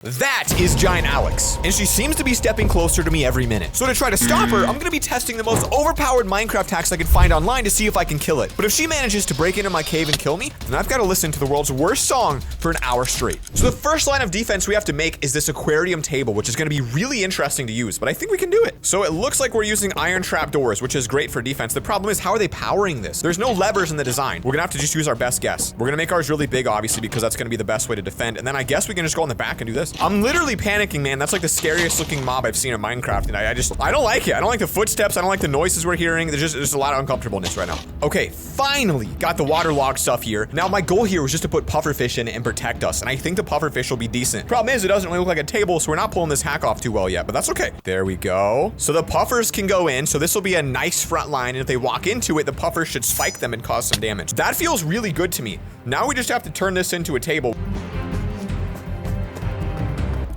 That is Giant Alex, and she seems to be stepping closer to me every minute. So to try to stop her, I'm gonna be testing the most overpowered Minecraft hacks I can find online to see if I can kill it. But if she manages to break into my cave and kill me, then I've got to listen to the world's worst song for an hour straight. So the first line of defense we have to make is this Aquarium Table, which is gonna be really interesting to use, but I think we can do it. So it looks like we're using iron trap doors, which is great for defense. The problem is, how are they powering this? There's no levers in the design. We're gonna have to just use our best guess. We're gonna make ours really big, obviously, because that's gonna be the best way to defend. And then I guess we can just go on the back and do this. I'm literally panicking, man. That's like the scariest looking mob I've seen in Minecraft, and I don't like it. I don't like the footsteps. I don't like the noises we're hearing. There's a lot of uncomfortableness right now. Okay, finally got the waterlogged stuff here. Now my goal here was just to put pufferfish in it and protect us, and I think the pufferfish will be decent. Problem is, it doesn't really look like a table, so we're not pulling this hack off too well yet, but that's okay. There we go. So the puffers can go in, so this will be a nice front line, and if they walk into it, the puffers should spike them and cause some damage. That feels really good to me. Now we just have to turn this into a table.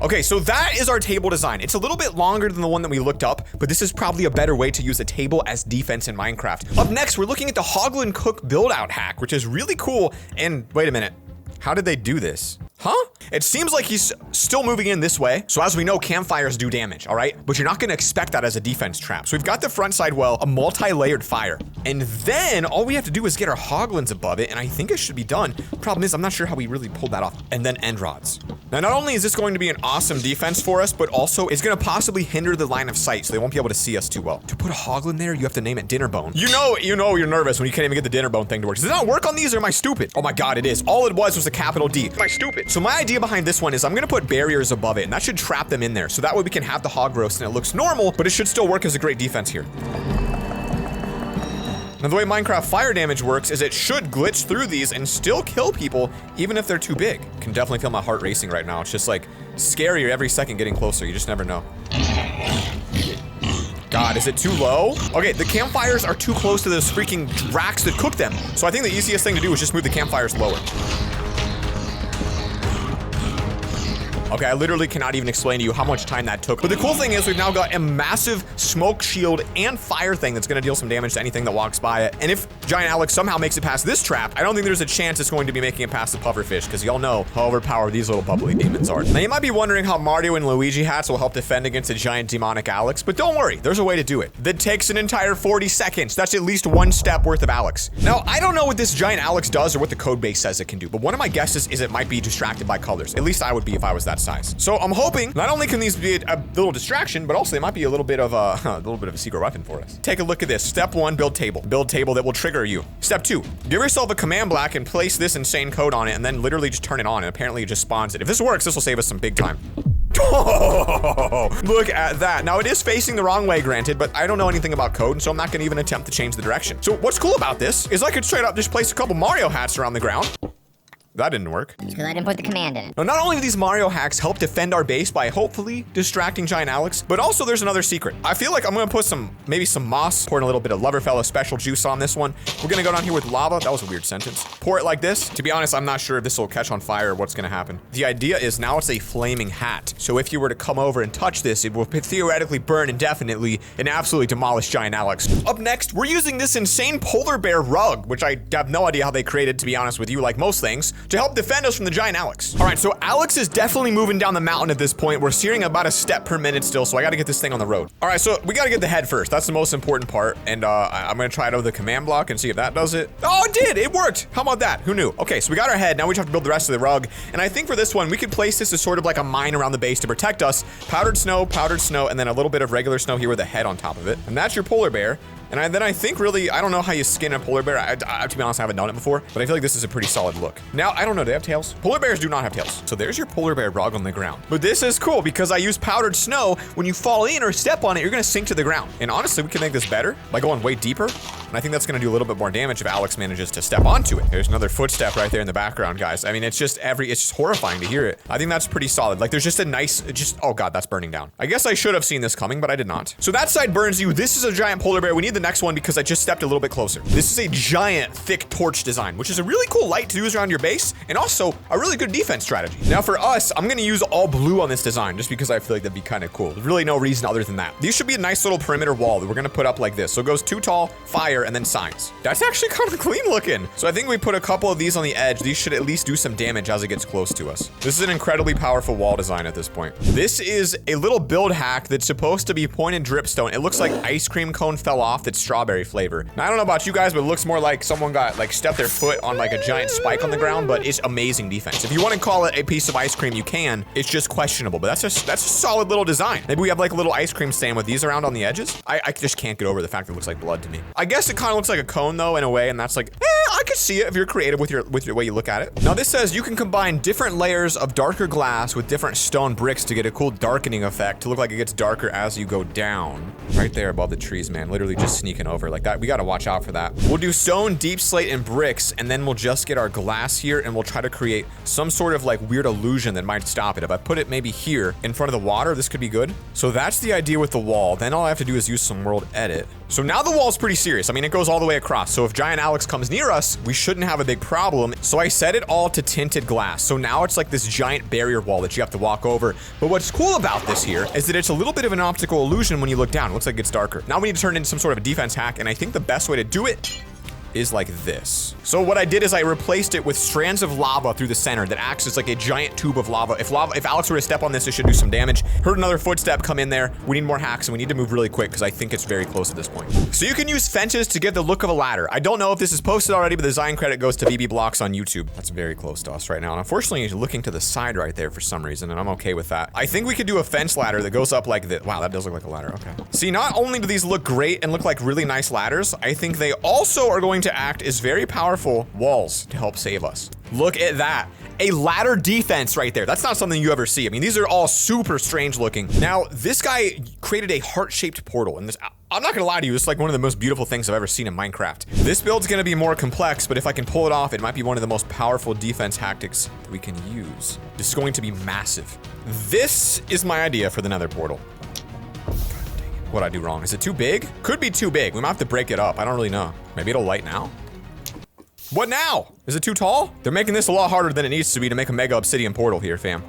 Okay, so that is our table design. It's a little bit longer than the one that we looked up, but this is probably a better way to use a table as defense in Minecraft. Up next, we're looking at the Hoglin Cook build-out hack, which is really cool. And wait a minute, how did they do this? Huh? It seems like he's still moving in this way. So as we know, campfires do damage, all right? But you're not gonna expect that as a defense trap. So we've got the front side well, a multi-layered fire. And then all we have to do is get our hoglins above it, and I think it should be done. Problem is, I'm not sure how we really pulled that off. And then end rods. Now, not only is this going to be an awesome defense for us, but also it's gonna possibly hinder the line of sight, so they won't be able to see us too well. To put a hoglin there, you have to name it Dinner Bone. You know you're nervous when you can't even get the Dinner Bone thing to work. Does it not work on these, or am I stupid? Oh my God, it is. All it was a capital D. Am I stupid? So my idea behind this one is I'm gonna put barriers above it, and that should trap them in there. So that way we can have the hog roast and it looks normal, but it should still work as a great defense here. Now the way Minecraft fire damage works is it should glitch through these and still kill people even if they're too big. Can definitely feel my heart racing right now. It's just like scarier every second getting closer. You just never know. God, is it too low? Okay, the campfires are too close to those freaking racks that cook them. So I think the easiest thing to do is just move the campfires lower. Okay, I literally cannot even explain to you how much time that took. But the cool thing is we've now got a massive smoke shield and fire thing that's gonna deal some damage to anything that walks by it. And if Giant Alex somehow makes it past this trap, I don't think there's a chance it's going to be making it past the pufferfish, because y'all know how overpowered these little bubbly demons are. Now you might be wondering how Mario and Luigi hats will help defend against a giant demonic Alex, but don't worry, there's a way to do it. That takes an entire 40 seconds. That's at least one step worth of Alex. Now, I don't know what this Giant Alex does or what the code base says it can do, but one of my guesses is it might be distracted by colors. At least I would be if I was that size. So I'm hoping not only can these be a little distraction, but also they might be a little bit of a secret weapon for us. Take a look at this. Step 1, build table. Build table that will trigger you. Step 2, give yourself a command block and place this insane code on it, and then literally just turn it on, and apparently it just spawns it. If this works, this will save us some big time. Oh, look at that. Now it is facing the wrong way, granted, but I don't know anything about code, so I'm not gonna even attempt to change the direction. So what's cool about this is I could straight up just place a couple Mario hats around the ground. That didn't work. Because I didn't put the command in. Now, not only do these Mario hacks help defend our base by hopefully distracting Giant Alex, but also there's another secret. I feel like I'm gonna put maybe some moss, pouring a little bit of LoverFella special juice on this one. We're gonna go down here with lava. That was a weird sentence. Pour it like this. To be honest, I'm not sure if this will catch on fire or what's gonna happen. The idea is now it's a flaming hat. So if you were to come over and touch this, it will theoretically burn indefinitely and absolutely demolish Giant Alex. Up next, we're using this insane polar bear rug, which I have no idea how they created, to be honest with you, like most things, to help defend us from the Giant Alex. All right, so Alex is definitely moving down the mountain at this point. We're steering about a step per minute still, so I gotta get this thing on the road. All right, so we gotta get the head first. That's the most important part, and I'm gonna try it over the command block and see if that does it. Oh, it did! It worked! How about that? Who knew? Okay, so we got our head. Now we just have to build the rest of the rug, and I think for this one, we could place this as sort of like a mine around the base to protect us. Powdered snow, and then a little bit of regular snow here with a head on top of it. And that's your polar bear. And then I think really, I don't know how you skin a polar bear. To be honest, I haven't done it before, but I feel like this is a pretty solid look. Now, I don't know, do they have tails? Polar bears do not have tails. So there's your polar bear rug on the ground. But this is cool because I use powdered snow. When you fall in or step on it, you're gonna sink to the ground. And honestly, we can make this better by going way deeper. And I think that's gonna do a little bit more damage if Alex manages to step onto it. There's another footstep right there in the background, guys. I mean, it's just horrifying to hear it. I think that's pretty solid. Like there's just a nice, oh God, that's burning down. I guess I should have seen this coming, but I did not. So that side burns you. This is a giant polar bear. We need the next one because I just stepped a little bit closer. This is a giant, thick torch design, which is a really cool light to use around your base, and also a really good defense strategy. Now for us, I'm gonna use all blue on this design just because I feel like that'd be kind of cool. There's really no reason other than that. These should be a nice little perimeter wall that we're gonna put up like this. So it goes 2 tall, fire, and then signs. That's actually kind of clean looking. So I think we put a couple of these on the edge. These should at least do some damage as it gets close to us. This is an incredibly powerful wall design at this point. This is a little build hack that's supposed to be pointed dripstone. It looks like ice cream cone fell off that's strawberry flavor. Now I don't know about you guys, but it looks more like someone got like stepped their foot on like a giant spike on the ground, but it's amazing defense. If you want to call it a piece of ice cream, you can. It's just questionable, but that's a solid little design. Maybe we have like a little ice cream stand with these around on the edges. I just can't get over the fact that it looks like blood to me. I guess it kind of looks like a cone though in a way, and that's like, I could see it if you're creative with your way you look at it. Now this says you can combine different layers of darker glass with different stone bricks to get a cool darkening effect to look like it gets darker as you go down. Right there above the trees, man. Literally just sneaking over like that. We gotta watch out for that. We'll do stone, deep slate, and bricks, and then we'll just get our glass here and we'll try to create some sort of like weird illusion that might stop it. If I put it maybe here in front of the water, this could be good. So that's the idea with the wall. Then all I have to do is use some world edit. So now the wall's pretty serious. I mean, it goes all the way across. So if Giant Alex comes near us, we shouldn't have a big problem. So I set it all to tinted glass. So now it's like this giant barrier wall that you have to walk over. But what's cool about this here is that it's a little bit of an optical illusion when you look down. It looks like it's darker. Now we need to turn it into some sort of a defense hack. And I think the best way to do it is like this. So what I did is I replaced it with strands of lava through the center that acts as like a giant tube of lava. If Alex were to step on this, it should do some damage. Heard another footstep come in there. We need more hacks and we need to move really quick because I think it's very close at this point. So you can use fences to give the look of a ladder. I don't know if this is posted already, but the design credit goes to BB Blocks on YouTube. That's very close to us right now. And unfortunately, he's looking to the side right there for some reason, and I'm okay with that. I think we could do a fence ladder that goes up like this. Wow, that does look like a ladder, okay. See, not only do these look great and look like really nice ladders, I think they also are going to act as very powerful walls to help save us. Look at that. A ladder defense right there. That's not something you ever see. I mean, these are all super strange looking. Now, this guy created a heart-shaped portal, and this, I'm not gonna lie to you, it's like one of the most beautiful things I've ever seen in Minecraft. This build's gonna be more complex, but if I can pull it off, it might be one of the most powerful defense tactics that we can use. This is going to be massive. This is my idea for the Nether Portal. What'd I do wrong? Is it too big? Could be too big. We might have to break it up. I don't really know. Maybe it'll light now? What now? Is it too tall? They're making this a lot harder than it needs to be to make a mega obsidian portal here, fam.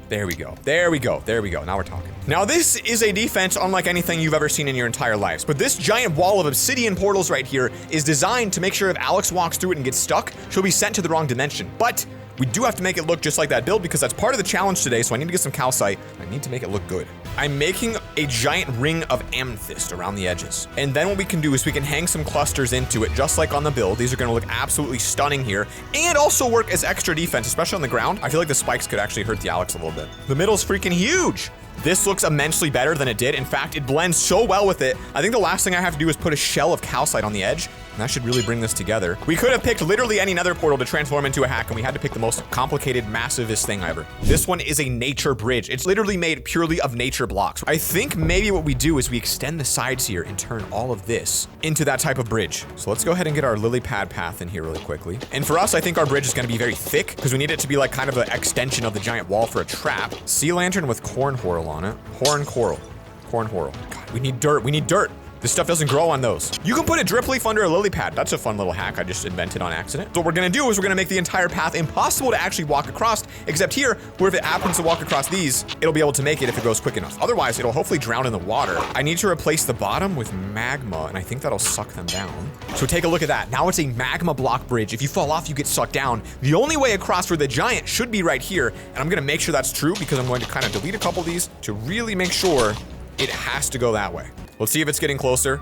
There we go. There we go. There we go. Now we're talking. Now this is a defense unlike anything you've ever seen in your entire lives, but this giant wall of obsidian portals right here is designed to make sure if Alex walks through it and gets stuck, she'll be sent to the wrong dimension. But we do have to make it look just like that build because that's part of the challenge today, so I need to get some calcite. I need to make it look good. I'm making a giant ring of amethyst around the edges. And then what we can do is we can hang some clusters into it, just like on the build. These are gonna look absolutely stunning here and also work as extra defense, especially on the ground. I feel like the spikes could actually hurt the Alex a little bit. The middle's freaking huge. This looks immensely better than it did. In fact, it blends so well with it. I think the last thing I have to do is put a shell of calcite on the edge, and that should really bring this together. We could have picked literally any Nether portal to transform into a hack, and we had to pick the most complicated, massivest thing ever. This one is a nature bridge. It's literally made purely of nature blocks. I think maybe what we do is we extend the sides here and turn all of this into that type of bridge. So let's go ahead and get our lily pad path in here really quickly. And for us, I think our bridge is gonna be very thick because we need it to be like kind of an extension of the giant wall for a trap. Sea lantern with corn whorl on it. Horn coral. Corn whorl. God, we need dirt. We need dirt. This stuff doesn't grow on those. You can put a drip leaf under a lily pad. That's a fun little hack I just invented on accident. So what we're gonna do is we're gonna make the entire path impossible to actually walk across, except here, where if it happens to walk across these, it'll be able to make it if it goes quick enough. Otherwise, it'll hopefully drown in the water. I need to replace the bottom with magma, and I think that'll suck them down. So take a look at that. Now it's a magma block bridge. If you fall off, you get sucked down. The only way across for the giant should be right here, and I'm gonna make sure that's true because I'm going to kind of delete a couple of these to really make sure it has to go that way. Let's see if it's getting closer.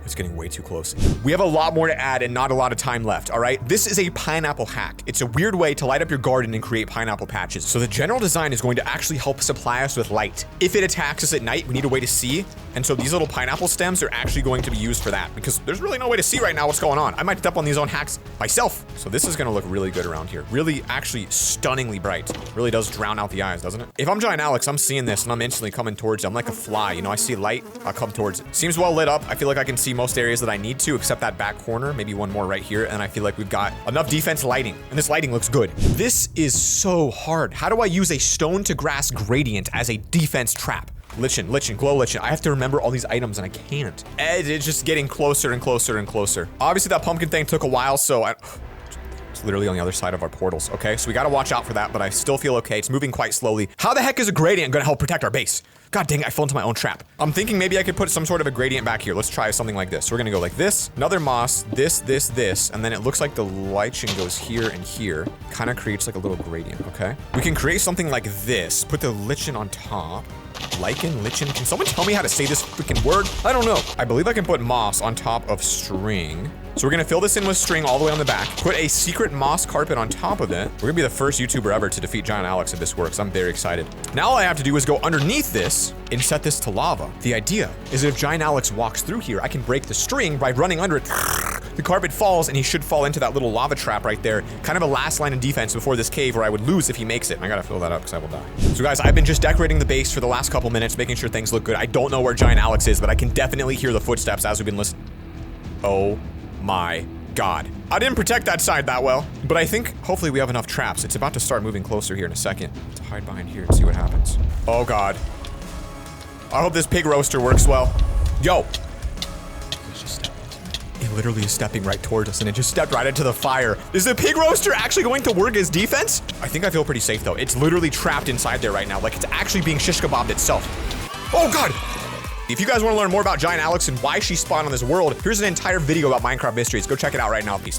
It's getting way too close. We have a lot more to add and not a lot of time left, all right? This is a pineapple hack. It's a weird way to light up your garden and create pineapple patches. So the general design is going to actually help supply us with light. If it attacks us at night, we need a way to see. And so these little pineapple stems are actually going to be used for that because there's really no way to see right now what's going on. I might step on these own hacks myself. So this is gonna look really good around here. Really, actually stunningly bright. Really does drown out the eyes, doesn't it? If I'm Giant Alex, I'm seeing this and I'm instantly coming towards it. I'm like a fly, you know, I see light, I'll come towards it. Seems well lit up. I feel like I can see most areas that I need to, except that back corner, maybe one more right here. And I feel like we've got enough defense lighting and this lighting looks good. This is so hard. How do I use a stone to grass gradient as a defense trap? Lichen, glow lichen. I have to remember all these items and I can't. It's just getting closer and closer and closer. Obviously that pumpkin thing took a while, so it's literally on the other side of our portals, okay? So we gotta watch out for that, but I still feel okay. It's moving quite slowly. How the heck is a gradient gonna help protect our base? God dang it, I fell into my own trap. I'm thinking maybe I could put some sort of a gradient back here. Let's try something like this. So we're gonna go like this, another moss, this, and then it looks like the lichen goes here and here. Kind of creates like a little gradient, okay? We can create something like this. Put the lichen on top. Lichen, lichen. Can someone tell me how to say this freaking word? I don't know. I believe I can put moss on top of string. So we're gonna fill this in with string all the way on the back. Put a secret moss carpet on top of it. We're gonna be the first YouTuber ever to defeat Giant Alex if this works. I'm very excited. Now all I have to do is go underneath this and set this to lava. The idea is that if Giant Alex walks through here, I can break the string by running under it. The carpet falls and he should fall into that little lava trap right there. Kind of a last line of defense before this cave where I would lose if he makes it. And I gotta fill that up because I will die. So guys, I've been just decorating the base for the last couple minutes, making sure things look good. I don't know where Giant Alex is, but I can definitely hear the footsteps as we've been listening. Oh my God. I didn't protect that side that well, but I think hopefully we have enough traps. It's about to start moving closer here in a second. Let's hide behind here and see what happens. Oh God. I hope this pig roaster works well. Yo. It literally is stepping right towards us and it just stepped right into the fire. Is the pig roaster actually going to work as defense? I think I feel pretty safe though. It's literally trapped inside there right now. Like it's actually being shish kebabbed itself. Oh God. If you guys want to learn more about Giant Alex and why she spawned on this world, here's an entire video about Minecraft mysteries. Go check it out right now, peace.